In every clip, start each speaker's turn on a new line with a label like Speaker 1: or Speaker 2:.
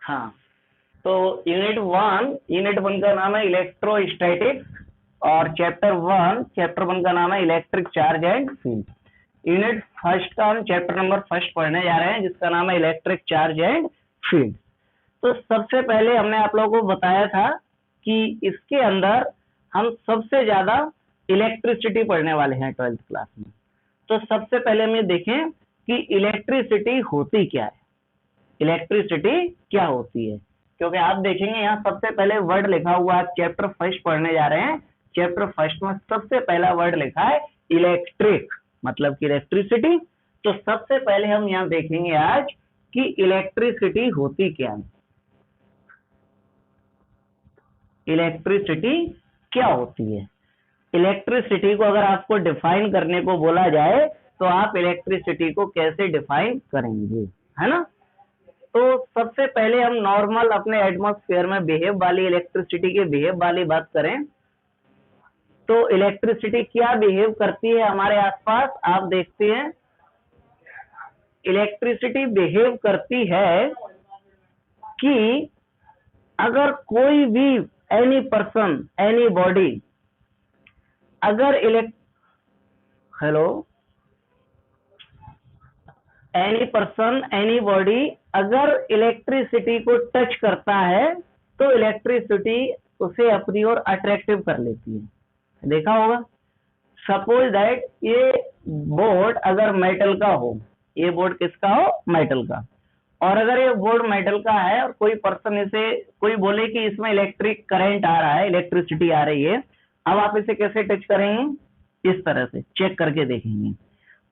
Speaker 1: हाँ, तो unit one का नाम है इलेक्ट्रोस्टैटिक्स और चैप्टर वन का नाम है electric charge and field. Unit first का हम चैप्टर नंबर फर्स्ट पढ़ने जा रहे हैं जिसका नाम है इलेक्ट्रिक चार्ज एंड फील्ड। तो सबसे पहले हमने आप लोगों को बताया था कि इसके अंदर हम सबसे ज्यादा इलेक्ट्रिसिटी पढ़ने वाले हैं 12th क्लास में। तो सबसे पहले हम ये देखें कि इलेक्ट्रिसिटी होती क्या है, इलेक्ट्रिसिटी क्या होती है, क्योंकि आप देखेंगे यहाँ सबसे पहले वर्ड लिखा हुआ है। चैप्टर फर्स्ट पढ़ने जा रहे हैं, चैप्टर फर्स्ट में सबसे पहला वर्ड लिखा है इलेक्ट्रिक, मतलब कि इलेक्ट्रिसिटी। तो सबसे पहले हम यहाँ देखेंगे आज कि इलेक्ट्रिसिटी होती क्या है, इलेक्ट्रिसिटी क्या होती है। इलेक्ट्रिसिटी को अगर आपको डिफाइन करने को बोला जाए तो आप इलेक्ट्रिसिटी को कैसे डिफाइन करेंगे, है ना। तो सबसे पहले हम नॉर्मल अपने एटमॉस्फेयर में बिहेव वाली इलेक्ट्रिसिटी के बिहेव वाली बात करें तो इलेक्ट्रिसिटी क्या बिहेव करती है हमारे आसपास, आप देखते हैं इलेक्ट्रिसिटी बिहेव करती है कि अगर कोई भी एनी पर्सन एनी बॉडी अगर एनी पर्सन एनी बॉडी अगर इलेक्ट्रिसिटी को टच करता है तो इलेक्ट्रिसिटी उसे अपनी ओर अट्रैक्टिव कर लेती है। देखा होगा, सपोज दैट ये बोर्ड अगर मेटल का हो, ये बोर्ड किसका हो, मेटल का, और अगर ये बोर्ड मेटल का है और कोई पर्सन इसे कोई बोले कि इसमें इलेक्ट्रिक करंट आ रहा है, इलेक्ट्रिसिटी आ रही है, अब आप इसे कैसे टच करेंगे, इस तरह से चेक करके देखेंगे।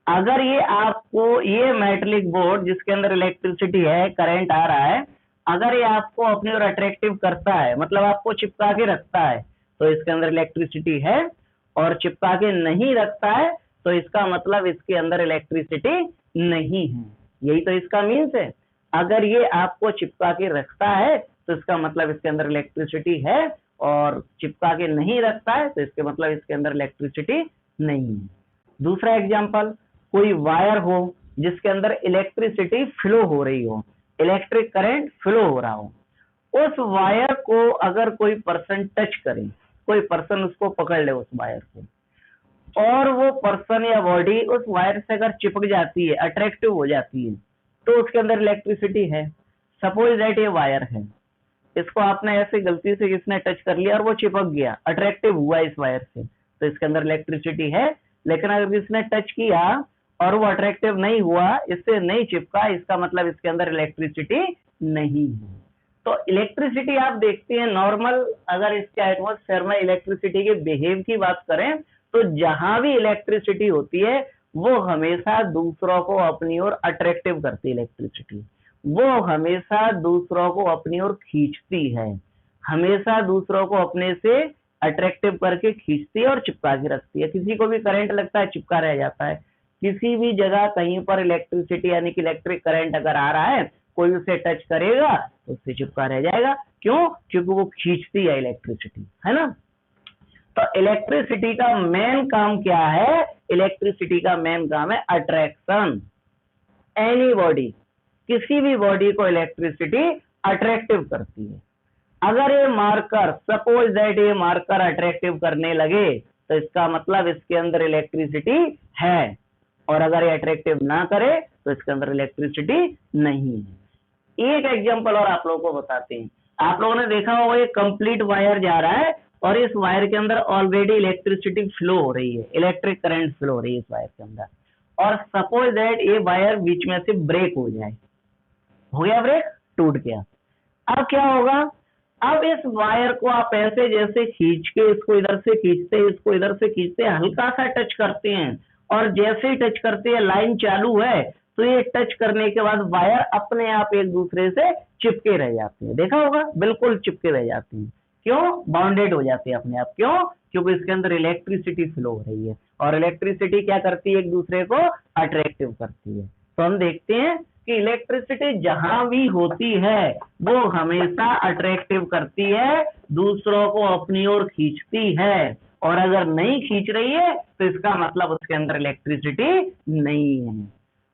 Speaker 1: अगर ये आपको ये मेटलिक बोर्ड जिसके अंदर इलेक्ट्रिसिटी है, करंट आ रहा है, अगर ये आपको अपनी ओर अट्रैक्टिव करता है, मतलब आपको चिपका के रखता है, तो इसके अंदर इलेक्ट्रिसिटी है, और चिपका के नहीं रखता है तो इसका मतलब इसके अंदर इलेक्ट्रिसिटी नहीं है। यही तो इसका मीन्स है। अगर ये आपको चिपका के रखता है तो इसका मतलब इसके अंदर इलेक्ट्रिसिटी है, और चिपका के नहीं रखता है तो इसके मतलब इसके अंदर इलेक्ट्रिसिटी नहीं है। दूसरा एग्जांपल, कोई वायर हो जिसके अंदर इलेक्ट्रिसिटी फ्लो हो रही हो, इलेक्ट्रिक करंट फ्लो हो रहा हो, उस वायर को अगर कोई पर्सन टच करे, कोई पर्सन उसको पकड़ ले उस वायर को, और वो पर्सन या बॉडी उस वायर से अगर चिपक जाती है, अट्रैक्टिव हो जाती है, तो उसके अंदर इलेक्ट्रिसिटी है। सपोज दैट ये वायर है, इसको आपने ऐसे गलती से किसने टच कर लिया और वो चिपक गया, अट्रैक्टिव हुआ इस वायर से, तो इसके अंदर इलेक्ट्रिसिटी है। लेकिन अगर किसने टच किया और वो अट्रैक्टिव नहीं हुआ, इससे नहीं चिपका, इसका मतलब इसके अंदर इलेक्ट्रिसिटी नहीं है। तो इलेक्ट्रिसिटी आप देखते हैं नॉर्मल, अगर इसके एटमॉस्फेयर में इलेक्ट्रिसिटी के बिहेव की बात करें तो जहां भी इलेक्ट्रिसिटी होती है वो हमेशा दूसरों को अपनी ओर अट्रैक्टिव करती है, इलेक्ट्रिसिटी वो हमेशा दूसरों को अपनी ओर खींचती है, हमेशा दूसरों को अपने से अट्रैक्टिव करके खींचती है और चिपका के रखती है। किसी को भी करंट लगता है, चिपका रह जाता है। किसी भी जगह कहीं पर इलेक्ट्रिसिटी यानी कि इलेक्ट्रिक करंट अगर आ रहा है, कोई उसे टच करेगा तो उससे चिपका रह जाएगा। क्यों? क्योंकि वो खींचती है इलेक्ट्रिसिटी, है ना। तो इलेक्ट्रिसिटी का मेन काम क्या है, इलेक्ट्रिसिटी का मेन काम है अट्रैक्शन। एनी बॉडी, किसी भी बॉडी को इलेक्ट्रिसिटी अट्रैक्टिव करती है। अगर ये मार्कर, सपोज दैट ये मार्कर अट्रैक्टिव करने लगे तो इसका मतलब इसके अंदर इलेक्ट्रिसिटी है, और अगर ये अट्रैक्टिव ना करे तो इसके अंदर इलेक्ट्रिसिटी नहीं है। एक एग्जांपल और आप लोगों को बताते हैं। आप लोगों ने देखा होगा ये कंप्लीट वायर जा रहा है और इस वायर के अंदर ऑलरेडी इलेक्ट्रिसिटी फ्लो हो रही है, इलेक्ट्रिक करंट फ्लो हो रही है इस वायर के अंदर, और सपोज दैट ये वायर बीच में से ब्रेक हो जाए, हो गया ब्रेक, टूट गया। अब क्या होगा, अब इस वायर को आप ऐसे जैसे खींच के इसको इधर से खींचते हैं, इसको इधर से खींचते हैं, हल्का सा टच करते हैं, और जैसे ही टच करते हैं लाइन चालू है तो ये टच करने के बाद वायर अपने आप एक दूसरे से चिपके रह जाते हैं। देखा होगा, बिल्कुल चिपके रह जाते हैं। क्यों? बाउंडेड हो जाते हैं अपने आप। क्यों? क्योंकि इसके अंदर इलेक्ट्रिसिटी फ्लो हो रही है, और इलेक्ट्रिसिटी क्या करती है, एक दूसरे को अट्रैक्टिव करती है। तो हम देखते हैं कि इलेक्ट्रिसिटी जहां भी होती है वो हमेशा अट्रैक्टिव करती है, दूसरों को अपनी ओर खींचती है, और अगर नहीं खींच रही है तो इसका मतलब उसके अंदर इलेक्ट्रिसिटी नहीं है।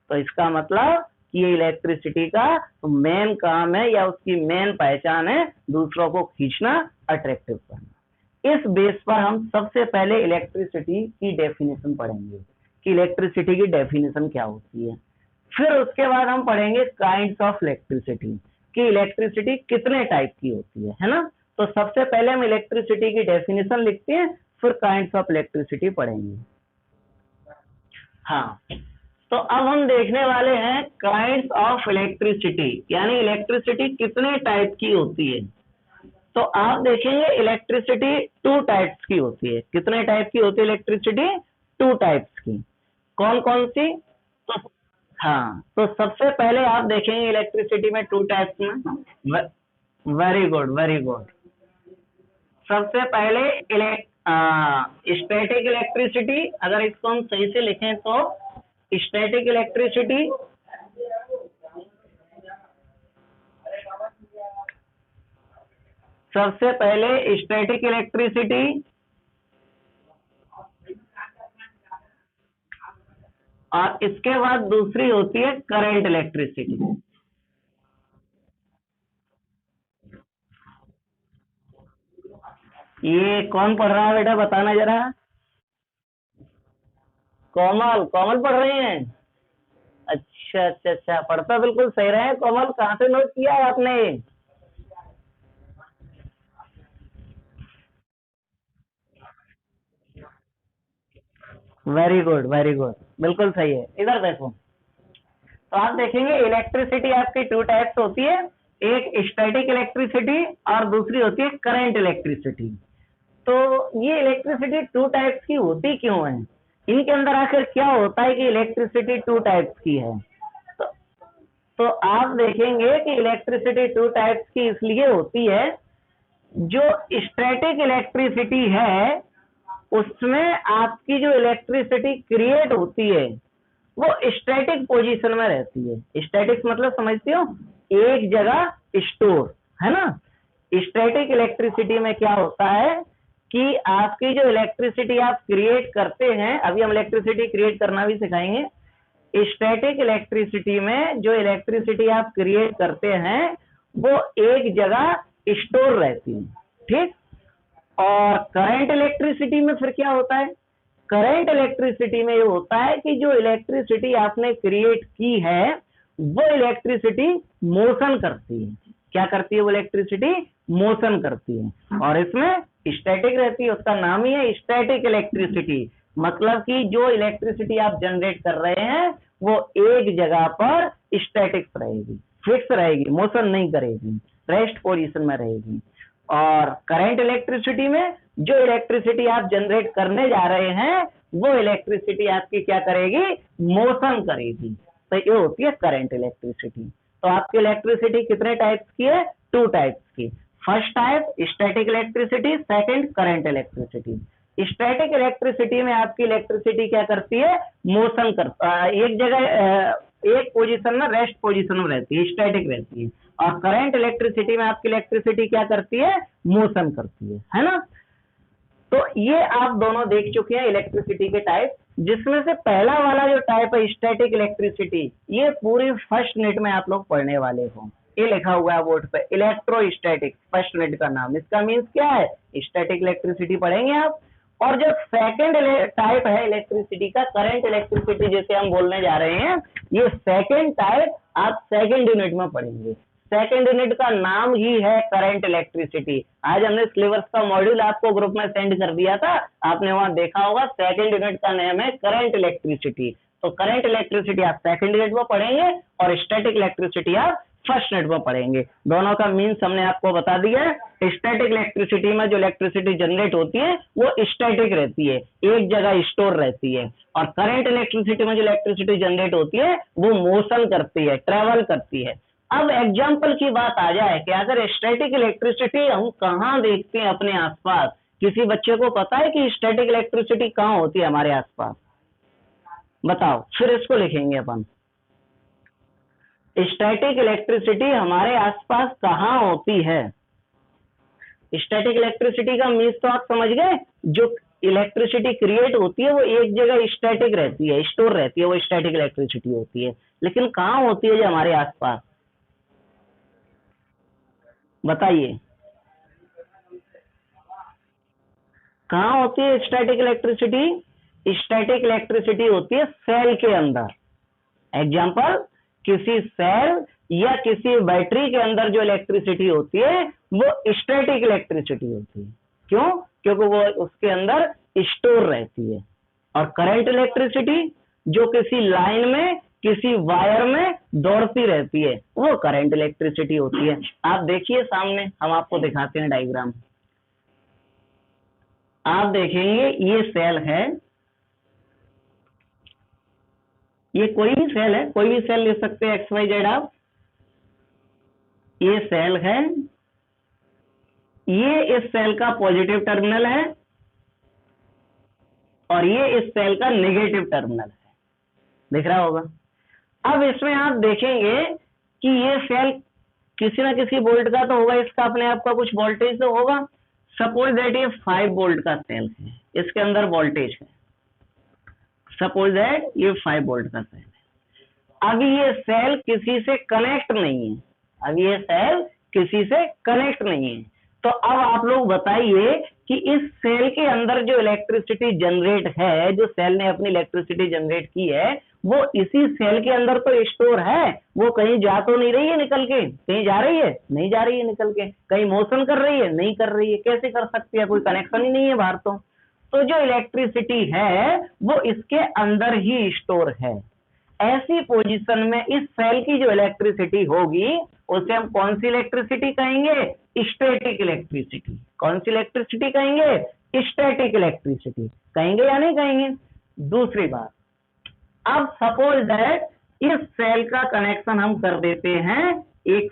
Speaker 1: तो इसका मतलब कि ये इलेक्ट्रिसिटी का मेन काम है या उसकी मेन पहचान है दूसरों को खींचना, अट्रैक्टिव करना। इस बेस पर हम सबसे पहले इलेक्ट्रिसिटी की डेफिनेशन पढ़ेंगे कि इलेक्ट्रिसिटी की डेफिनेशन क्या होती है। फिर उसके बाद हम पढ़ेंगे काइंड्स ऑफ इलेक्ट्रिसिटी कि इलेक्ट्रिसिटी कितने टाइप की होती है ना। तो सबसे पहले हम इलेक्ट्रिसिटी की डेफिनेशन लिखते हैं, फिर काइंड्स ऑफ इलेक्ट्रिसिटी पढ़ेंगे। हाँ, तो अब हम देखने वाले हैं काइंड्स ऑफ इलेक्ट्रिसिटी, यानी इलेक्ट्रिसिटी कितने टाइप की होती है। तो आप देखेंगे इलेक्ट्रिसिटी टू टाइप्स की होती है। कितने टाइप की होती है इलेक्ट्रिसिटी? टू टाइप्स की। कौन कौन सी? तो हाँ, तो सबसे पहले आप देखेंगे इलेक्ट्रिसिटी में टू टाइप्स में। Very good, very good. सबसे पहले स्टैटिक इलेक्ट्रिसिटी, अगर इसको हम सही से लिखें तो स्टैटिक इलेक्ट्रिसिटी, सबसे पहले स्टैटिक इलेक्ट्रिसिटी और इसके बाद दूसरी होती है करंट इलेक्ट्रिसिटी। ये कौन पढ़ रहा है बेटा, बताना जरा। कोमल, कोमल पढ़ रही हैं? अच्छा अच्छा अच्छा, पढ़ता बिल्कुल सही रहे कोमल। कहाँ से नोट किया है आपने? वेरी गुड, वेरी गुड, बिल्कुल सही है। इधर देखो, तो आप देखेंगे इलेक्ट्रिसिटी आपकी टू टाइप्स होती है, एक स्टैटिक इलेक्ट्रिसिटी और दूसरी होती है करंट इलेक्ट्रिसिटी। तो ये इलेक्ट्रिसिटी टू टाइप्स की होती क्यों है? इनके अंदर आखिर क्या होता है कि इलेक्ट्रिसिटी टू टाइप्स की है? तो, तो आप देखेंगे कि इलेक्ट्रिसिटी टू टाइप्स की इसलिए होती है, जो स्टैटिक इलेक्ट्रिसिटी है उसमें आपकी जो इलेक्ट्रिसिटी क्रिएट होती है वो स्टैटिक पोजीशन में रहती है। स्टैटिक मतलब समझते हो? एक जगह स्टोर, है ना। स्टैटिक इलेक्ट्रिसिटी में क्या होता है कि आपकी जो इलेक्ट्रिसिटी आप क्रिएट करते हैं, अभी हम इलेक्ट्रिसिटी क्रिएट करना भी सिखाएंगे। स्टैटिक इलेक्ट्रिसिटी में जो इलेक्ट्रिसिटी आप क्रिएट करते हैं वो एक जगह स्टोर रहती है, ठीक। और करंट इलेक्ट्रिसिटी में फिर क्या होता है? करंट इलेक्ट्रिसिटी में ये होता है कि जो इलेक्ट्रिसिटी आपने क्रिएट की है वो इलेक्ट्रिसिटी मोशन करती है। क्या करती है वो इलेक्ट्रिसिटी? मोशन करती है, और इसमें स्टैटिक रहती है। उसका नाम ही है स्टैटिक इलेक्ट्रिसिटी। मतलब कि जो इलेक्ट्रिसिटी आप जनरेट कर रहे हैं वो एक जगह पर स्टैटिक रहेगी, फिक्स रहेगी, मोशन नहीं करेगी, रेस्ट पोजीशन में रहेगी। और करंट इलेक्ट्रिसिटी में जो इलेक्ट्रिसिटी आप जनरेट करने जा रहे हैं वो इलेक्ट्रिसिटी आपकी क्या करेगी? मोशन करेगी। तो ये होती है करंट इलेक्ट्रिसिटी। तो आपकी इलेक्ट्रिसिटी कितने टाइप्स की है? टू टाइप्स की। First type static electricity, second current electricity. Static electricity में आपकी इलेक्ट्रिसिटी क्या करती है? मोशन कर एक जगह एक पोजीशन में, रेस्ट पोजीशन में रहती है, स्टैटिक रहती है। और करंट इलेक्ट्रिसिटी में आपकी इलेक्ट्रिसिटी क्या करती है? मोशन करती है ना। तो ये आप दोनों देख चुके हैं इलेक्ट्रिसिटी के टाइप, जिसमें से पहला वाला जो टाइप है स्टैटिक इलेक्ट्रिसिटी, ये पूरी फर्स्ट यूनिट में आप लोग पढ़ने वाले हो। ये लिखा हुआ है बोर्ड पे, इलेक्ट्रोस्टैटिक, फर्स्ट यूनिट का नाम। इसका मीन्स क्या है? स्टैटिक इलेक्ट्रिसिटी पढ़ेंगे आप। और जो सेकंड टाइप है इलेक्ट्रिसिटी का, करंट इलेक्ट्रिसिटी जिसे हम बोलने जा रहे हैं, ये सेकंड टाइप आप सेकंड यूनिट में पढ़ेंगे। सेकंड यूनिट का नाम ही है करंट इलेक्ट्रिसिटी। आज हमने सिलेबस का मॉड्यूल आपको ग्रुप में सेंड कर दिया था, आपने वहां देखा होगा। सेकंड यूनिट का नाम है करंट इलेक्ट्रिसिटी। तो करंट इलेक्ट्रिसिटी आप सेकंड यूनिट में पढ़ेंगे और स्टैटिक इलेक्ट्रिसिटी आप फर्स्ट यूनिट में पढ़ेंगे। दोनों का मीन्स हमने आपको बता दिया है। स्टैटिक इलेक्ट्रिसिटी में जो इलेक्ट्रिसिटी जनरेट होती है वो स्टैटिक रहती है, एक जगह स्टोर रहती है। और करंट इलेक्ट्रिसिटी में जो इलेक्ट्रिसिटी जनरेट होती है वो मोशन करती है, ट्रेवल करती है। अब एग्जाम्पल की बात आ जाए कि अगर स्टैटिक इलेक्ट्रिसिटी हम कहाँ देखते हैं अपने आसपास, किसी बच्चे को पता है कि स्टैटिक इलेक्ट्रिसिटी कहाँ होती है हमारे आसपास? बताओ, फिर इसको लिखेंगे अपन। स्टैटिक इलेक्ट्रिसिटी हमारे आसपास कहाँ होती है? स्टैटिक इलेक्ट्रिसिटी का मीन्स तो आप समझ गए, जो इलेक्ट्रिसिटी क्रिएट होती है वो एक जगह स्टैटिक रहती है, स्टोर रहती है, वो स्टैटिक इलेक्ट्रिसिटी होती है। लेकिन कहाँ होती है जो हमारे आसपास, बताइए कहाँ होती है स्टैटिक इलेक्ट्रिसिटी? स्टैटिक इलेक्ट्रिसिटी होती है सेल के अंदर। एग्जाम्पल, किसी सेल या किसी बैटरी के अंदर जो इलेक्ट्रिसिटी होती है वो स्टैटिक इलेक्ट्रिसिटी होती है। क्यों? क्योंकि वो उसके अंदर स्टोर रहती है। और करंट इलेक्ट्रिसिटी जो किसी लाइन में, किसी वायर में दौड़ती रहती है, वो करंट इलेक्ट्रिसिटी होती है। आप देखिए सामने, हम आपको दिखाते हैं डायग्राम। आप देखेंगे ये सेल है, ये कोई भी सेल है, कोई भी सेल ले सकते हैं एक्स वाई जेड आप। ये सेल है, ये इस सेल का पॉजिटिव टर्मिनल है और ये इस सेल का नेगेटिव टर्मिनल है, दिख रहा होगा। अब इसमें आप देखेंगे कि ये सेल किसी ना किसी वोल्ट का तो होगा, इसका अपने आप का कुछ वोल्टेज तो होगा। सपोज दैट ये 5 वोल्ट का सेल है, इसके अंदर वोल्टेज है। सपोज दैट ये 5 वोल्ट का सेल है। अभी ये सेल किसी से कनेक्ट नहीं है, अभी ये सेल किसी से कनेक्ट नहीं है। तो अब आप लोग बताइए कि इस सेल के अंदर जो इलेक्ट्रिसिटी जनरेट है, जो सेल ने अपनी इलेक्ट्रिसिटी जनरेट की है, वो इसी सेल के अंदर तो स्टोर है, वो कहीं जा तो नहीं रही है निकल के? कहीं जा रही है? नहीं जा रही है निकल के। कहीं मोशन कर रही है? नहीं कर रही है। कैसे कर सकती है? कोई कनेक्शन ही नहीं है बाहर। तो जो इलेक्ट्रिसिटी है वो इसके अंदर ही स्टोर है। ऐसी पोजीशन में इस सेल की जो इलेक्ट्रिसिटी होगी उसे हम कौन सी इलेक्ट्रिसिटी कहेंगे? Static electricity. कौन सी इलेक्ट्रिसिटी कहेंगे? स्टैटिक इलेक्ट्रिसिटी कहेंगे या नहीं कहेंगे? दूसरी बात, अब सपोज दैट इस सेल का कनेक्शन हम कर देते हैं एक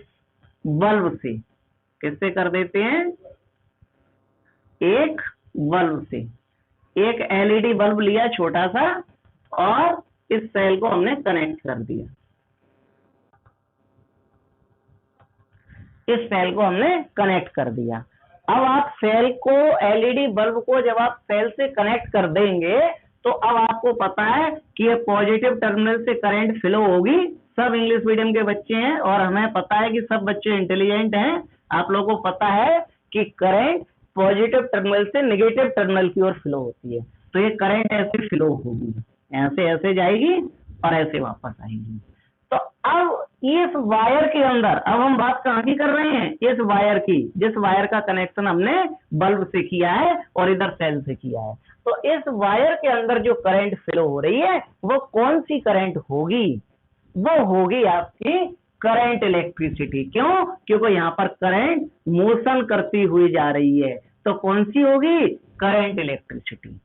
Speaker 1: बल्ब से। किससे कर देते हैं? एक बल्ब से। एक एलईडी बल्ब लिया छोटा सा और इस सेल को हमने कनेक्ट कर दिया। इस सेल को हमने कनेक्ट कर दिया। अब आप सेल को, एलईडी बल्ब को जब आप सेल से कनेक्ट कर देंगे तो अब आपको पता है कि ये पॉजिटिव टर्मिनल से करंट फ्लो होगी। सब इंग्लिश मीडियम के बच्चे हैं और हमें पता है कि सब बच्चे इंटेलिजेंट हैं। आप लोगों को पता है कि करंट पॉजिटिव टर्मिनल से नेगेटिव टर्मिनल की ओर फ्लो होती है। तो ये करंट ऐसे फ्लो होगी, ऐसे ऐसे जाएगी और ऐसे वापस आएगी। तो अब इस वायर के अंदर, अब हम बात कहाँ की कर रहे हैं? इस वायर की, जिस वायर का कनेक्शन हमने बल्ब से किया है और इधर सेल से किया है। तो इस वायर के अंदर जो करंट फ्लो हो रही है वो कौन सी करंट होगी? वो होगी आपकी करंट इलेक्ट्रिसिटी। क्यों? क्योंकि यहाँ पर करंट मोशन करती हुई जा रही है। तो कौन सी होगी? Current electricity.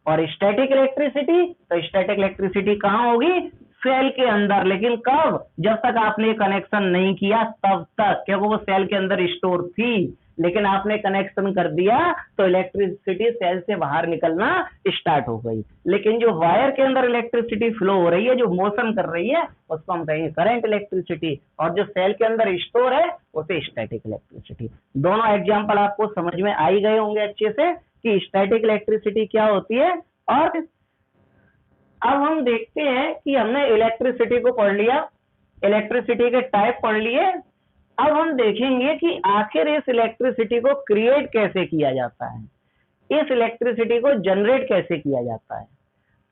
Speaker 1: और स्टैटिक इलेक्ट्रिसिटी, तो स्टैटिक इलेक्ट्रिसिटी कहाँ होगी? सेल के अंदर। लेकिन कब? जब तक आपने कनेक्शन नहीं किया तब तक, क्योंकि वो सेल के अंदर स्टोर थी। लेकिन आपने कनेक्शन कर दिया तो इलेक्ट्रिसिटी सेल से बाहर निकलना स्टार्ट हो गई। लेकिन जो वायर के अंदर इलेक्ट्रिसिटी फ्लो हो रही है, जो मोशन कर रही है, उसको हम कहेंगे करंट इलेक्ट्रिसिटी। और जो सेल के अंदर स्टोर है उसे स्टैटिक इलेक्ट्रिसिटी। दोनों एग्जाम्पल आपको समझ में आ ही गए होंगे अच्छे से कि स्टैटिक इलेक्ट्रिसिटी क्या होती है। और अब हम देखते हैं कि हमने इलेक्ट्रिसिटी को पढ़ लिया, इलेक्ट्रिसिटी के टाइप पढ़ लिए। अब हम देखेंगे कि आखिर इस इलेक्ट्रिसिटी को क्रिएट कैसे किया जाता है, इस इलेक्ट्रिसिटी को जनरेट कैसे किया जाता है।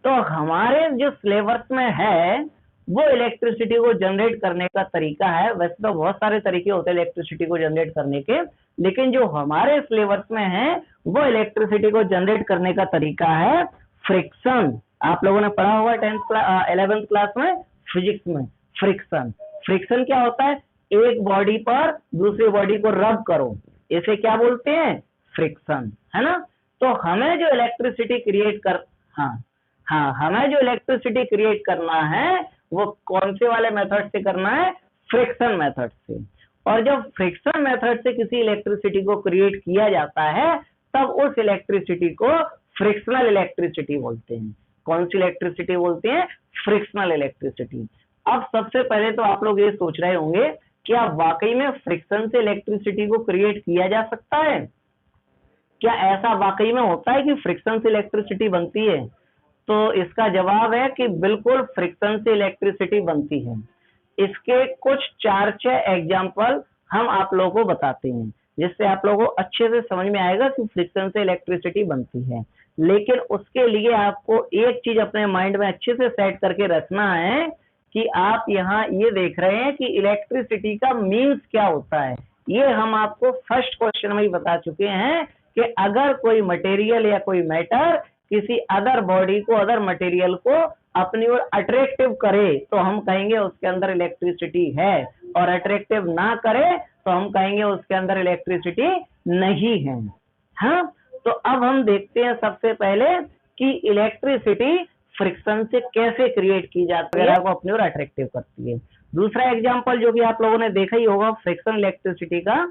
Speaker 1: तो हमारे जो सिलेबस में है वो इलेक्ट्रिसिटी को जनरेट करने का तरीका है। वैसे तो बहुत सारे तरीके होते हैं इलेक्ट्रिसिटी को जनरेट करने के, लेकिन जो हमारे सिलेबस में है वो इलेक्ट्रिसिटी को जनरेट करने का तरीका है फ्रिक्शन। आप लोगों ने पढ़ा होगा 11th क्लास में फिजिक्स में फ्रिक्शन। फ्रिक्शन क्या होता है? एक बॉडी पर दूसरी बॉडी को रब करो, इसे क्या बोलते हैं? फ्रिक्शन, है ना। तो हमें जो इलेक्ट्रिसिटी क्रिएट कर, हमें जो इलेक्ट्रिसिटी क्रिएट करना है वो कौन से वाले मेथड से करना है? फ्रिक्शन मेथड से। और जब फ्रिक्शन मेथड से किसी इलेक्ट्रिसिटी को क्रिएट किया जाता है तब उस इलेक्ट्रिसिटी को फ्रिक्शनल इलेक्ट्रिसिटी बोलते हैं। कौन सी इलेक्ट्रिसिटी बोलते हैं? Frictional electricity. अब सबसे पहले तो आप लोग ये सोच रहे होंगे क्या वाकई में फ्रिक्शन से इलेक्ट्रिसिटी को क्रिएट किया जा सकता है? क्या ऐसा वाकई में होता है कि फ्रिक्शन से इलेक्ट्रिसिटी बनती है? तो इसका जवाब है कि बिल्कुल फ्रिक्शन से इलेक्ट्रिसिटी बनती है। इसके कुछ 4-6 एग्जाम्पल हम आप लोगों को बताते हैं, जिससे आप लोगों को अच्छे से समझ में आएगा कि फ्रिक्शन से इलेक्ट्रिसिटी बनती है। लेकिन उसके लिए आपको एक चीज अपने माइंड में अच्छे से सेट करके रखना है कि आप यहाँ ये देख रहे हैं कि इलेक्ट्रिसिटी का मीन्स क्या होता है। ये हम आपको फर्स्ट क्वेश्चन में ही बता चुके हैं कि अगर कोई मटेरियल या कोई मैटर किसी अदर बॉडी को, अदर मटेरियल को अपनी ओर अट्रैक्टिव करे तो हम कहेंगे उसके अंदर इलेक्ट्रिसिटी है, और अट्रैक्टिव ना करे तो हम कहेंगे उसके अंदर इलेक्ट्रिसिटी नहीं है। हाँ, तो अब हम देखते हैं सबसे पहले कि इलेक्ट्रिसिटी फ्रिक्शन से कैसे क्रिएट की जाती है, को अपनी ओर अट्रैक्टिव करती है। दूसरा एग्जांपल जो भी आप लोगों ने देखा ही होगा फ्रिक्शन इलेक्ट्रिसिटी का,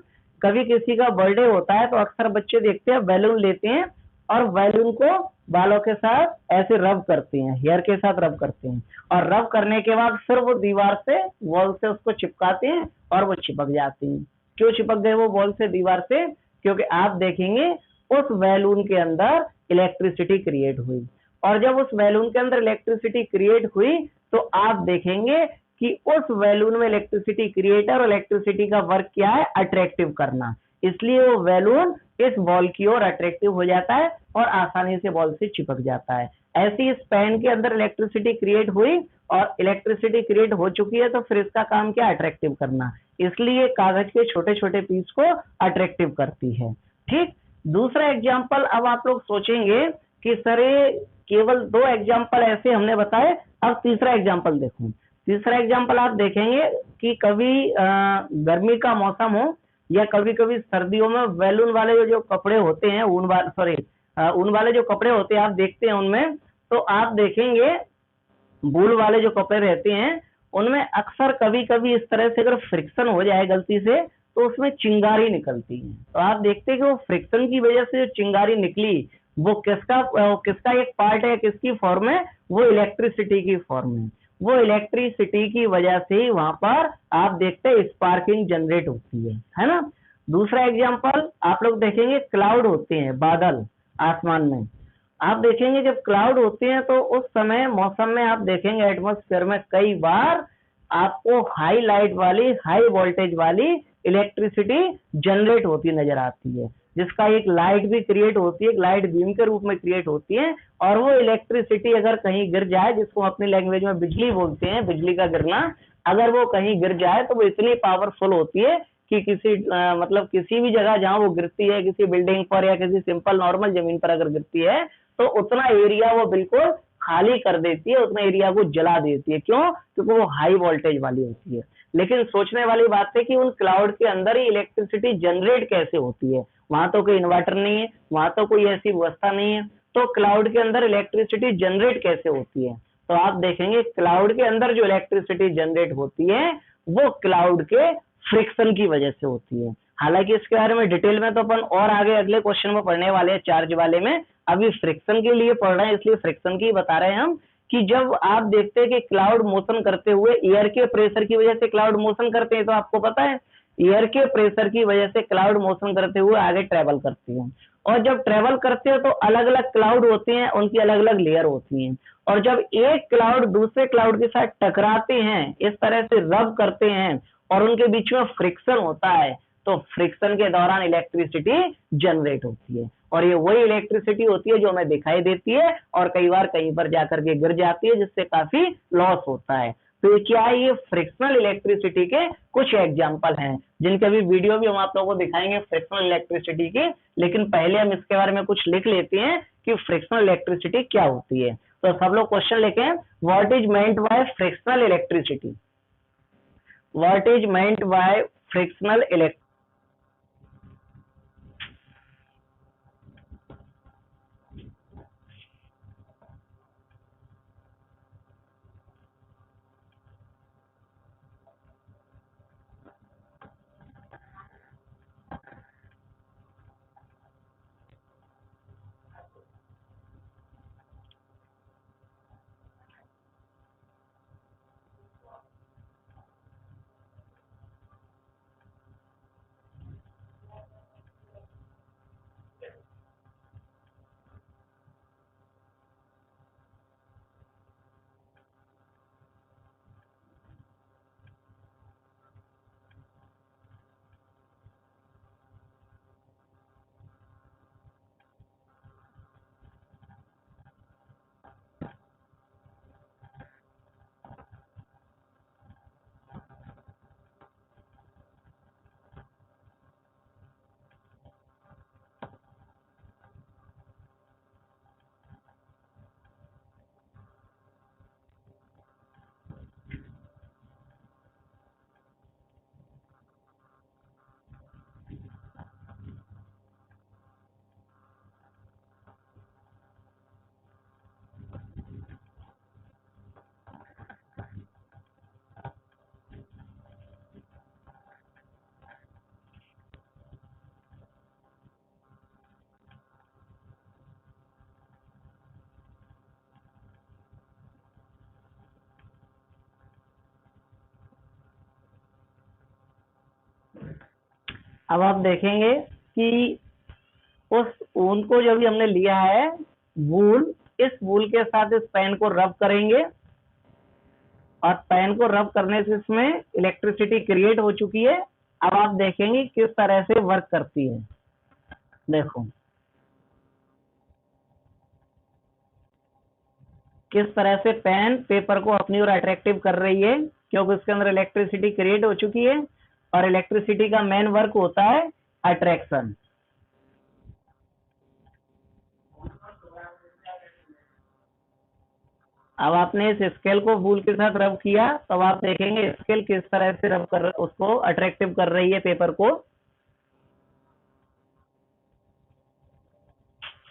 Speaker 1: कभी किसी का बर्थडे होता है तो अक्सर बच्चे देखते हैं बैलून लेते हैं और बैलून को बालों के साथ ऐसे रब करते हैं, हेयर के साथ रब करते हैं, और रब करने के बाद फिर वो दीवार से, वॉल से उसको चिपकाते हैं और वो चिपक जाती हैं। क्यों चिपक गए वो वॉल से, दीवार से? क्योंकि आप देखेंगे उस बैलून के अंदर इलेक्ट्रिसिटी क्रिएट हुई, और जब उस बैलून के अंदर इलेक्ट्रिसिटी क्रिएट हुई तो आप देखेंगे कि उस बैलून में इलेक्ट्रिसिटी क्रिएटर और इलेक्ट्रिसिटी का वर्क क्या है? अट्रैक्टिव करना। इसलिए वो बैलून इस बॉल की ओर अट्रैक्टिव हो जाता है और आसानी से बॉल से चिपक जाता है। ऐसी इस पेन के अंदर इलेक्ट्रिसिटी क्रिएट हुई और इलेक्ट्रिसिटी क्रिएट हो चुकी है, तो फिर इसका काम क्या? अट्रैक्टिव करना। इसलिए कागज के छोटे छोटे पीस को अट्रैक्टिव करती है। ठीक, दूसरा एग्जाम्पल अब आप लोग सोचेंगे कि सर ये केवल 2 एग्जाम्पल ऐसे हमने बताए, अब तीसरा एग्जाम्पल देखो। तीसरा एग्जाम्पल आप देखेंगे कि कभी गर्मी का मौसम हो या कभी कभी सर्दियों में बैलून वाले जो कपड़े होते हैं, ऊन वाले जो कपड़े होते हैं आप देखते हैं उनमें, तो आप देखेंगे वूल वाले जो कपड़े रहते हैं उनमें अक्सर कभी कभी इस तरह से अगर फ्रिक्शन हो जाए गलती से तो उसमें चिंगारी निकलती है। तो आप देखते हैं कि वो फ्रिक्शन की वजह से जो चिंगारी निकली वो किसका एक पार्ट है, किसकी फॉर्म है? वो इलेक्ट्रिसिटी की फॉर्म है। वो इलेक्ट्रिसिटी की वजह से ही वहां पर आप देखते हैं स्पार्किंग जनरेट होती है ना। दूसरा एग्जांपल आप लोग देखेंगे, क्लाउड होते हैं, बादल आसमान में। आप देखेंगे जब क्लाउड होते हैं तो उस समय मौसम में आप देखेंगे एटमॉस्फेयर में कई बार आपको हाई लाइट वाली, हाई वोल्टेज वाली इलेक्ट्रिसिटी जनरेट होती नजर आती है, जिसका एक लाइट भी क्रिएट होती है, एक लाइट बीम के रूप में क्रिएट होती है। और वो इलेक्ट्रिसिटी अगर कहीं गिर जाए, जिसको अपनी लैंग्वेज में बिजली बोलते हैं, बिजली का गिरना, अगर वो कहीं गिर जाए तो वो इतनी पावरफुल होती है कि मतलब किसी भी जगह जहां वो गिरती है, किसी बिल्डिंग पर या किसी सिंपल नॉर्मल जमीन पर अगर गिरती है तो उतना एरिया वो बिल्कुल खाली कर देती है, उतना एरिया को जला देती है। क्यों? क्योंकि वो हाई वोल्टेज वाली होती है। लेकिन सोचने वाली बात है कि उन क्लाउड के अंदर ही इलेक्ट्रिसिटी जनरेट कैसे होती है? वहां तो कोई इन्वर्टर नहीं है, वहां तो कोई ऐसी व्यवस्था नहीं है, तो क्लाउड के अंदर इलेक्ट्रिसिटी जनरेट कैसे होती है? तो आप देखेंगे क्लाउड के अंदर जो इलेक्ट्रिसिटी जनरेट होती है वो क्लाउड के फ्रिक्शन की वजह से होती है। हालांकि इसके बारे में डिटेल में तो अपन और आगे अगले क्वेश्चन में पढ़ने वाले हैं, चार्ज वाले में। अभी फ्रिक्शन के लिए पढ़ रहे हैं, इसलिए फ्रिक्शन की बता रहे हैं हम कि जब आप देखते हैं कि क्लाउड मोशन करते हुए एयर के प्रेशर की वजह से क्लाउड मोशन करते हैं, तो आपको पता है एयर के प्रेशर की वजह से क्लाउड मोशन करते हुए आगे ट्रेवल करती है। और जब ट्रेवल करते हो तो अलग अलग क्लाउड होते हैं, उनकी अलग अलग लेयर होती हैं। और जब एक क्लाउड दूसरे क्लाउड के साथ टकराते हैं, इस तरह से रब करते हैं और उनके बीच में फ्रिक्शन होता है, तो फ्रिक्शन के दौरान इलेक्ट्रिसिटी जनरेट होती है। और ये वही इलेक्ट्रिसिटी होती है जो हमें दिखाई देती है और कई बार कहीं पर जाकर के गिर जाती है, जिससे काफी लॉस होता है। तो क्या है? ये फ्रिक्शनल इलेक्ट्रिसिटी के कुछ एग्जांपल हैं, जिनके भी वीडियो भी हम आप लोगों को दिखाएंगे फ्रिक्शनल इलेक्ट्रिसिटी की। लेकिन पहले हम इसके बारे में कुछ लिख लेते हैं कि फ्रिक्शनल इलेक्ट्रिसिटी क्या होती है। तो सब लोग क्वेश्चन लिखें, what is meant by frictional electricity? What is meant by frictional electricity? अब आप देखेंगे कि उस ऊन को जब भी हमने लिया है वूल, इस वूल के साथ इस पेन को रब करेंगे और पेन को रब करने से इसमें इलेक्ट्रिसिटी क्रिएट हो चुकी है। अब आप देखेंगे किस तरह से वर्क करती है। देखो किस तरह से पेन पेपर को अपनी ओर अट्रैक्टिव कर रही है, क्योंकि उसके अंदर इलेक्ट्रिसिटी क्रिएट हो चुकी है और इलेक्ट्रिसिटी का मेन वर्क होता है अट्रैक्शन। अब आपने इस स्केल को वूल के साथ रब किया तो आप देखेंगे स्केल किस तरह से रब कर उसको अट्रैक्टिव कर रही है पेपर को।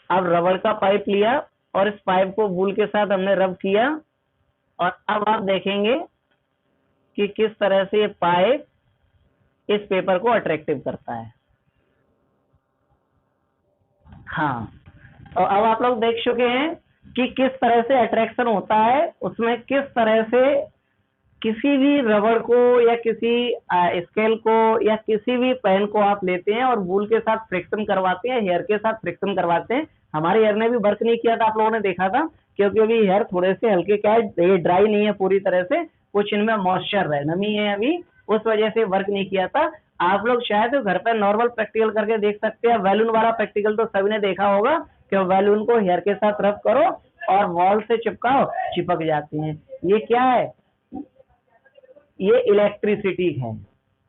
Speaker 1: अब रबड़ का पाइप लिया और इस पाइप को वूल के साथ हमने रब किया और अब आप देखेंगे कि किस तरह से ये पाइप इस पेपर को अट्रैक्टिव करता है। हाँ, तो अब आप लोग देख चुके हैं कि किस तरह से अट्रैक्शन होता है, उसमें किस तरह से किसी भी रबड़ को या किसी स्केल को या किसी भी पेन को आप लेते हैं और वूल के साथ फ्रिक्शन करवाते हैं, हेयर के साथ फ्रिक्शन करवाते हैं। हमारे हेयर ने भी वर्क नहीं किया था, आप लोगों ने देखा था, क्योंकि अभी हेयर थोड़े से हल्के क्या है, ये ड्राई नहीं है पूरी तरह से, कुछ इनमें मॉइस्चर है, नमी है अभी, उस वजह से वर्क नहीं किया था। आप लोग शायद घर पर नॉर्मल प्रैक्टिकल करके देख सकते हैं। बैलून वाला प्रैक्टिकल तो सभी ने देखा होगा कि बैलून को हेयर के साथ रब करो और वॉल से चिपकाओ, चिपक जाती हैं। ये क्या है, ये इलेक्ट्रिसिटी है।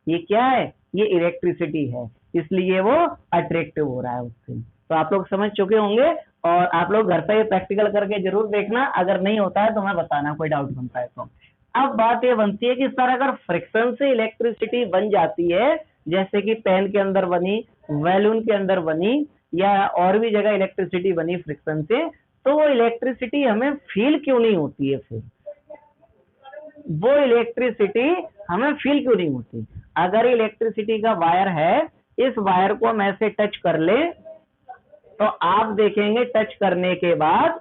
Speaker 1: ये क्या है, ये इलेक्ट्रिसिटी है, इसलिए वो अट्रैक्टिव हो रहा है उससे। तो आप लोग समझ चुके होंगे और आप लोग घर पे ये प्रैक्टिकल करके जरूर देखना, अगर नहीं होता है तो मैं बताना, कोई डाउट बनता है तो। अब बात ये बनती है कि सर अगर फ्रिक्शन से इलेक्ट्रिसिटी बन जाती है, जैसे कि पेन के अंदर बनी, बैलून के अंदर बनी या और भी जगह इलेक्ट्रिसिटी बनी फ्रिक्शन से, तो वो इलेक्ट्रिसिटी हमें फील क्यों नहीं होती है? फिर वो इलेक्ट्रिसिटी हमें फील क्यों नहीं होती? अगर इलेक्ट्रिसिटी का वायर है, इस वायर को हम ऐसे टच कर ले तो आप देखेंगे टच करने के बाद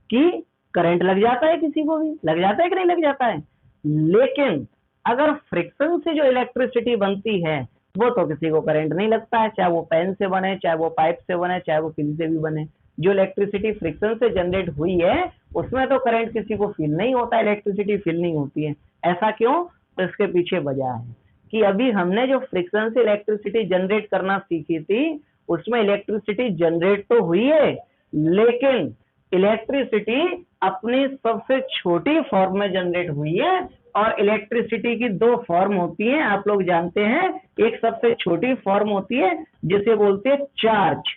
Speaker 1: कि करंट लग जाता है, किसी को भी लग जाता है कि नहीं लग जाता है। लेकिन अगर फ्रिक्शन से जो इलेक्ट्रिसिटी बनती है वो तो किसी को करंट नहीं लगता है, चाहे वो पेन से बने, चाहे वो पाइप से बने, चाहे वो किसी से भी बने। जो इलेक्ट्रिसिटी फ्रिक्शन से जनरेट हुई है उसमें तो करंट किसी को फील नहीं होता, इलेक्ट्रिसिटी फील नहीं होती है। ऐसा क्यों? तो इसके पीछे वजह है कि अभी हमने जो फ्रिक्शन से इलेक्ट्रिसिटी जनरेट करना सीखी थी उसमें इलेक्ट्रिसिटी जनरेट तो हुई है, लेकिन इलेक्ट्रिसिटी अपनी सबसे छोटी फॉर्म में जनरेट हुई है। और इलेक्ट्रिसिटी की दो फॉर्म होती हैं, आप लोग जानते हैं। एक सबसे छोटी फॉर्म होती है जिसे बोलते हैं चार्ज,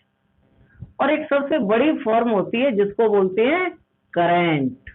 Speaker 1: और एक सबसे बड़ी फॉर्म होती है जिसको बोलते हैं करंट।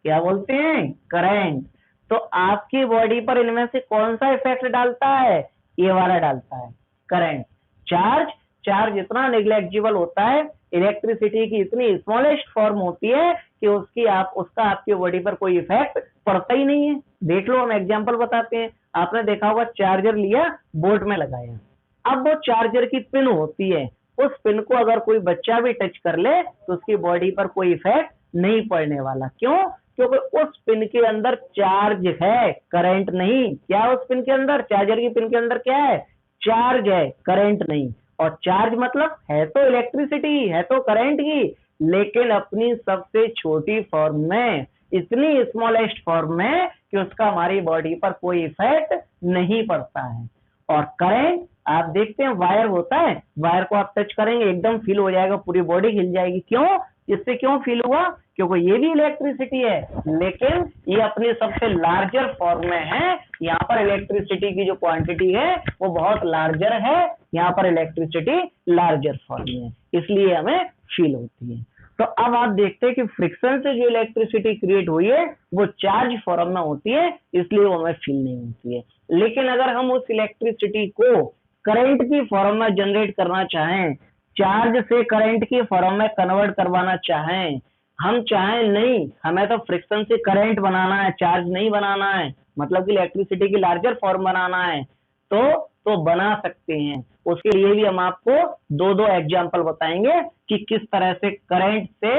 Speaker 1: क्या बोलते हैं? करंट। तो आपकी बॉडी पर इनमें से कौन सा इफेक्ट डालता है? ये वाला डालता है, करंट। चार्ज, चार्ज इतना नेग्लेक्जिबल होता है, इलेक्ट्रिसिटी की इतनी स्मॉलेस्ट फॉर्म होती है कि उसका आपकी बॉडी पर कोई इफेक्ट पड़ता ही नहीं है। देख लो, हम एग्जांपल बताते हैं। आपने देखा होगा, चार्जर लिया, बोर्ड में लगाया, अब वो चार्जर की पिन होती है, उस पिन को अगर कोई बच्चा भी टच कर ले तो उसकी बॉडी पर कोई इफेक्ट नहीं पड़ने वाला। क्यों? क्योंकि उस पिन के अंदर चार्ज है, करंट नहीं। क्या उस पिन के अंदर, चार्जर की पिन के अंदर क्या है? चार्ज है, करंट नहीं। और चार्ज मतलब है तो इलेक्ट्रिसिटी, है तो करंट ही, लेकिन अपनी सबसे छोटी फॉर्म में, इतनी स्मॉलेस्ट फॉर्म में कि उसका हमारी बॉडी पर कोई इफेक्ट नहीं पड़ता है। और करंट आप देखते हैं, वायर होता है, वायर को आप टच करेंगे एकदम फील हो जाएगा, पूरी बॉडी हिल जाएगी। क्यों? इससे क्यों फील हुआ? क्योंकि ये भी इलेक्ट्रिसिटी है, लेकिन ये अपनी सबसे लार्जर फॉर्म में है। यहाँ पर इलेक्ट्रिसिटी की जो क्वांटिटी है वो बहुत लार्जर है, यहाँ पर इलेक्ट्रिसिटी लार्जर फॉर्म में है, इसलिए हमें फील होती है। तो अब आप देखते हैं कि फ्रिक्शन से जो इलेक्ट्रिसिटी क्रिएट हुई है वो चार्ज फॉर्म में होती है, इसलिए वो हमें फील नहीं होती है। लेकिन अगर हम उस इलेक्ट्रिसिटी को करंट की फॉर्म में जनरेट करना चाहें, चार्ज से करंट की फॉर्म में कन्वर्ट करवाना चाहें, हम चाहें नहीं, हमें तो फ्रिक्शन से करंट बनाना है, चार्ज नहीं बनाना है, मतलब कि इलेक्ट्रिसिटी की लार्जर फॉर्म बनाना है, तो बना सकते हैं। उसके लिए भी हम आपको दो दो एग्जांपल बताएंगे कि किस तरह से करंट से,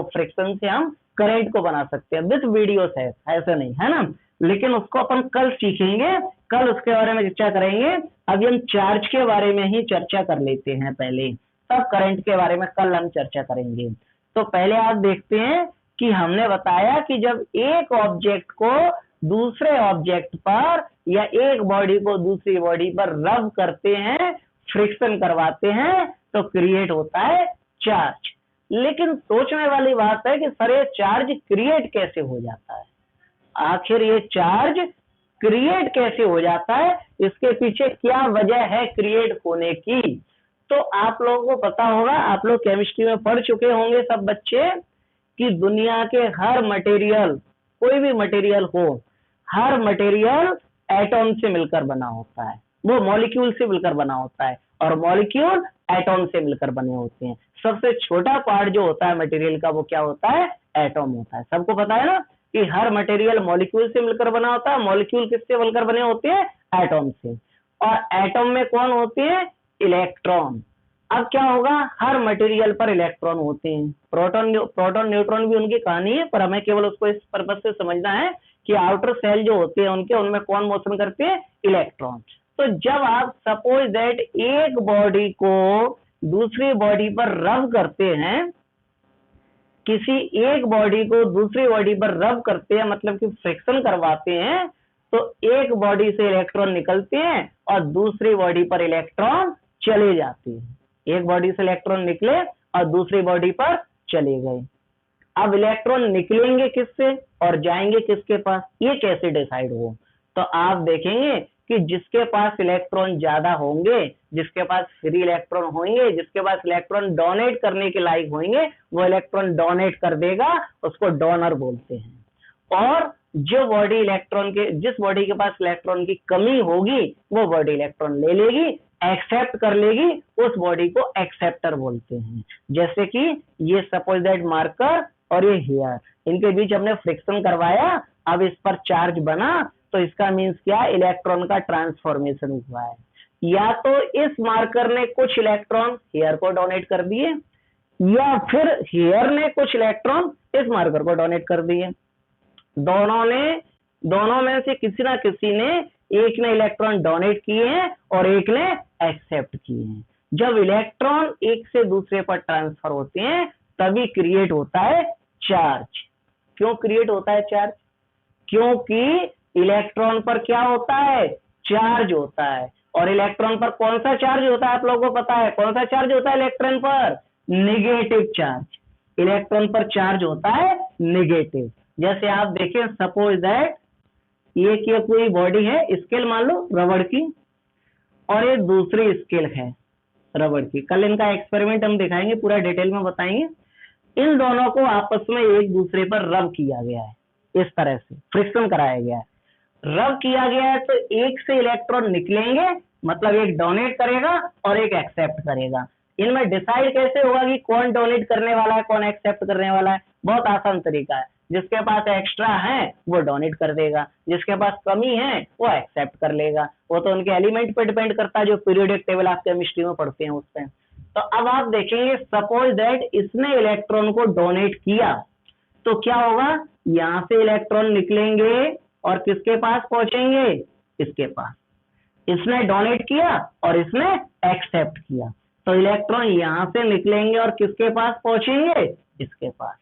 Speaker 1: फ्रिक्शन से हम करंट को बना सकते हैं विद वीडियो है, ऐसे नहीं है ना। लेकिन उसको अपन कल सीखेंगे कल उसके बारे में चर्चा करेंगे। अभी हम चार्ज के बारे में ही चर्चा कर लेते हैं पहले, तब करंट के बारे में कल हम चर्चा करेंगे। तो पहले आप देखते हैं कि हमने बताया कि जब एक ऑब्जेक्ट को दूसरे ऑब्जेक्ट पर या एक बॉडी को दूसरी बॉडी पर रब करते हैं, फ्रिक्शन करवाते हैं, तो क्रिएट होता है चार्ज। लेकिन सोचने वाली बात है कि सर ये चार्ज क्रिएट कैसे हो जाता है, आखिर ये चार्ज क्रिएट कैसे हो जाता है, इसके पीछे क्या वजह है क्रिएट होने की। तो आप लोगों को पता होगा, आप लोग केमिस्ट्री में पढ़ चुके होंगे सब बच्चे, कि दुनिया के हर मटेरियल, कोई भी मटेरियल हो, हर मटेरियल एटॉम से मिलकर बना होता है, वो मॉलिक्यूल से मिलकर बना होता है, और मॉलिक्यूल एटॉम से मिलकर बने होते हैं। सबसे छोटा पार्ट जो होता है मटेरियल का वो क्या होता है, एटॉम होता है। सबको पता है ना कि हर मटेरियल मॉलिक्यूल से मिलकर बना होता है, मॉलिक्यूल किससे मिलकर बने होते हैं, एटॉम से। और एटॉम में कौन होते हैं, इलेक्ट्रॉन। अब क्या होगा, हर मटेरियल पर इलेक्ट्रॉन होते हैं, प्रोटॉन न्यूट्रॉन भी उनकी कहानी है, पर हमें केवल उसको इस पर्पज से समझना है कि आउटर सेल जो होते हैं उनके, उनमें कौन मोशन करते हैं, इलेक्ट्रॉन। तो जब आप सपोज दैट एक बॉडी को दूसरी बॉडी पर रब करते हैं, किसी एक बॉडी को दूसरी बॉडी पर रब करते हैं, मतलब कि फ्रिक्शन करवाते हैं, तो एक बॉडी से इलेक्ट्रॉन निकलते हैं और दूसरी बॉडी पर इलेक्ट्रॉन चले जाते हैं। एक बॉडी से इलेक्ट्रॉन निकले और दूसरी बॉडी पर चले गए। अब इलेक्ट्रॉन निकलेंगे किससे और जाएंगे किसके पास, ये कैसे डिसाइड हो। तो आप देखेंगे कि जिसके पास इलेक्ट्रॉन ज्यादा होंगे, जिसके पास फ्री इलेक्ट्रॉन होंगे, जिसके पास इलेक्ट्रॉन डोनेट करने के लायक होंगे, वो इलेक्ट्रॉन डोनेट कर देगा, उसको डोनर बोलते हैं। और जो बॉडी इलेक्ट्रॉन के, जिस बॉडी के पास इलेक्ट्रॉन की कमी होगी, वो बॉडी इलेक्ट्रॉन ले लेगी, एक्सेप्ट कर लेगी, उस बॉडी को एक्सेप्टर बोलते हैं। जैसे कि ये सपोज दैट मार्कर और ये हेयर, इनके बीच हमने फ्रिक्शन करवाया, अब इस पर चार्ज बना, तो इसका मीन्स क्या, इलेक्ट्रॉन का ट्रांसफॉर्मेशन हुआ है। या तो इस मार्कर ने कुछ इलेक्ट्रॉन हेयर को डोनेट कर दिए, या फिर हेयर ने कुछ इलेक्ट्रॉन इस मार्कर को डोनेट कर दिए। दोनों में से किसी ना किसी ने, एक ने इलेक्ट्रॉन डोनेट किए हैं और एक ने एक्सेप्ट किए हैं। जब इलेक्ट्रॉन एक से दूसरे पर ट्रांसफर होते हैं तभी क्रिएट होता है चार्ज। क्यों क्रिएट होता है चार्ज, क्योंकि इलेक्ट्रॉन पर क्या होता है, चार्ज होता है। और इलेक्ट्रॉन पर कौन सा चार्ज होता है, आप लोगों को पता है कौन सा चार्ज होता है इलेक्ट्रॉन पर, नेगेटिव चार्ज। इलेक्ट्रॉन पर चार्ज होता है नेगेटिव। जैसे आप देखें, सपोज दैट ये क्या कोई बॉडी है, स्केल मान लो रबड़ की, और ये दूसरी स्केल है रबड़ की। कल इनका एक्सपेरिमेंट हम दिखाएंगे, पूरा डिटेल में बताएंगे। इन दोनों को आपस में एक दूसरे पर रब किया गया है, इस तरह से फ्रिक्शन कराया गया है। रब किया गया है तो एक से इलेक्ट्रॉन निकलेंगे, मतलब एक डोनेट करेगा और एक एक्सेप्ट करेगा। इनमें डिसाइड कैसे होगा कि कौन डोनेट करने वाला है, कौन एक्सेप्ट करने वाला है, बहुत आसान तरीका है। जिसके पास एक्स्ट्रा है वो डोनेट कर देगा, जिसके पास कमी है वो एक्सेप्ट कर लेगा। वो तो उनके एलिमेंट पे डिपेंड करता है, जो पीरियोडिक टेबल आप केमिस्ट्री में पढ़ते हैं उससे। तो अब आप देखेंगे, सपोज दैट इसने इलेक्ट्रॉन को डोनेट किया, तो क्या होगा, यहाँ से इलेक्ट्रॉन निकलेंगे और किसके पास पहुंचेंगे, इसके पास। इसने डोनेट किया और इसने एक्सेप्ट किया, तो इलेक्ट्रॉन यहाँ से निकलेंगे और किसके पास पहुंचेंगे, इसके पास।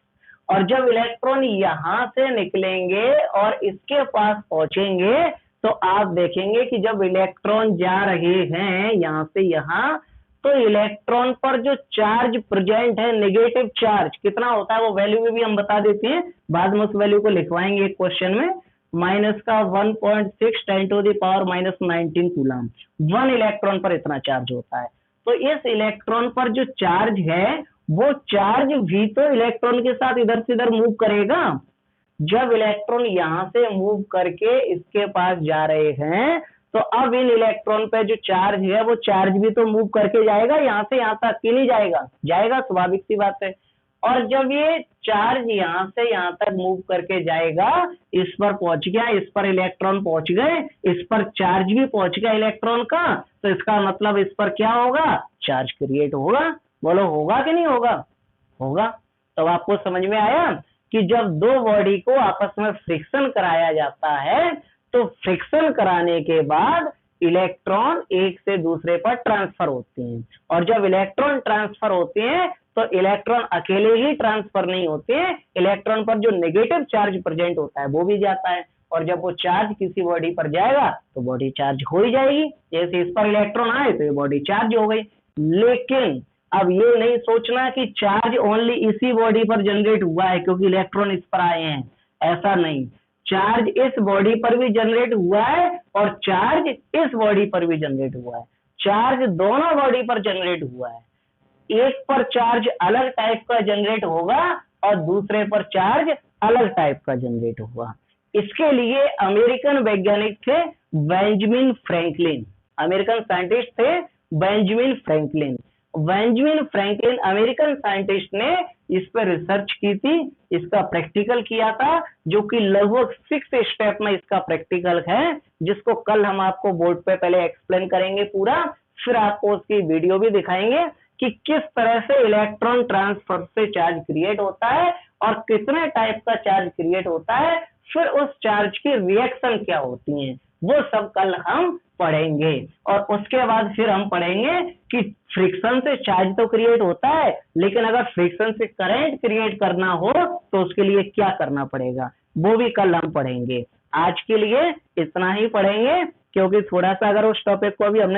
Speaker 1: और जब इलेक्ट्रॉन यहाँ से निकलेंगे और इसके पास पहुंचेंगे, तो आप देखेंगे कि जब इलेक्ट्रॉन जा रहे हैं यहाँ से यहाँ, तो इलेक्ट्रॉन पर जो चार्ज प्रेजेंट है, नेगेटिव चार्ज कितना होता है, वो वैल्यू भी हम बता देते हैं, बाद में उस वैल्यू को लिखवाएंगे एक क्वेश्चन में। माइनस का 1.6 10⁻⁻19 कूलम, 1 इलेक्ट्रॉन पर इतना चार्ज होता है। तो इस इलेक्ट्रॉन पर जो चार्ज है, वो चार्ज भी तो इलेक्ट्रॉन के साथ इधर से इधर मूव करेगा। जब इलेक्ट्रॉन यहाँ से मूव करके इसके पास जा रहे हैं, तो अब इन इलेक्ट्रॉन पे जो चार्ज है, वो चार्ज भी तो मूव करके जाएगा, यहाँ से यहाँ तक कि नहीं जाएगा, जाएगा, स्वाभाविक सी बात है। और जब ये चार्ज यहाँ से यहाँ तक मूव करके जाएगा, इस पर पहुंच गया, इस पर इलेक्ट्रॉन पहुंच गए, इस पर चार्ज भी पहुंच गया इलेक्ट्रॉन का, तो इसका मतलब इस पर क्या होगा, चार्ज क्रिएट होगा। बोलो होगा कि नहीं होगा, होगा। तो आपको समझ में आया कि जब दो बॉडी को आपस में फ्रिक्शन कराया जाता है, तो फ्रिक्शन कराने के बाद इलेक्ट्रॉन एक से दूसरे पर ट्रांसफर होते हैं, और जब इलेक्ट्रॉन ट्रांसफर होते हैं तो इलेक्ट्रॉन अकेले ही ट्रांसफर नहीं होते हैं, इलेक्ट्रॉन पर जो नेगेटिव चार्ज प्रेजेंट होता है वो भी जाता है, और जब वो चार्ज किसी बॉडी पर जाएगा तो बॉडी चार्ज हो ही जाएगी। जैसे इस पर इलेक्ट्रॉन आए तो ये बॉडी चार्ज हो गई। लेकिन अब ये नहीं सोचना कि चार्ज ओनली इसी बॉडी पर जनरेट हुआ है क्योंकि इलेक्ट्रॉन इस पर आए हैं, ऐसा नहीं। चार्ज इस बॉडी पर भी जनरेट हुआ है और चार्ज इस बॉडी पर भी जनरेट हुआ है, चार्ज दोनों बॉडी पर जनरेट हुआ है। एक पर चार्ज अलग टाइप का जनरेट होगा और दूसरे पर चार्ज अलग टाइप का जनरेट होगा। इसके लिए अमेरिकन वैज्ञानिक थे बेंजामिन फ्रैंकलिन, अमेरिकन साइंटिस्ट थे Benjamin Franklin. Benjamin Franklin American scientist ने इस पर रिसर्च की थी, इसका प्रैक्टिकल किया था, जो कि लगभग 6 स्टेप में इसका प्रैक्टिकल है, जिसको कल हम आपको बोर्ड पे पहले एक्सप्लेन करेंगे पूरा, फिर आपको उसकी वीडियो भी दिखाएंगे कि किस तरह से इलेक्ट्रॉन ट्रांसफर से चार्ज क्रिएट होता है और कितने टाइप का चार्ज क्रिएट होता है, फिर उस चार्ज की रिएक्शन क्या होती है, वो सब कल हम पढ़ेंगे। और उसके बाद फिर हम पढ़ेंगे कि फ्रिक्शन से चार्ज तो क्रिएट होता है, लेकिन अगर फ्रिक्शन से करंट क्रिएट करना हो तो उसके लिए क्या करना पड़ेगा, वो भी कल हम पढ़ेंगे। आज के लिए इतना ही पढ़ेंगे, क्योंकि थोड़ा सा अगर उस टॉपिक को अभी हमने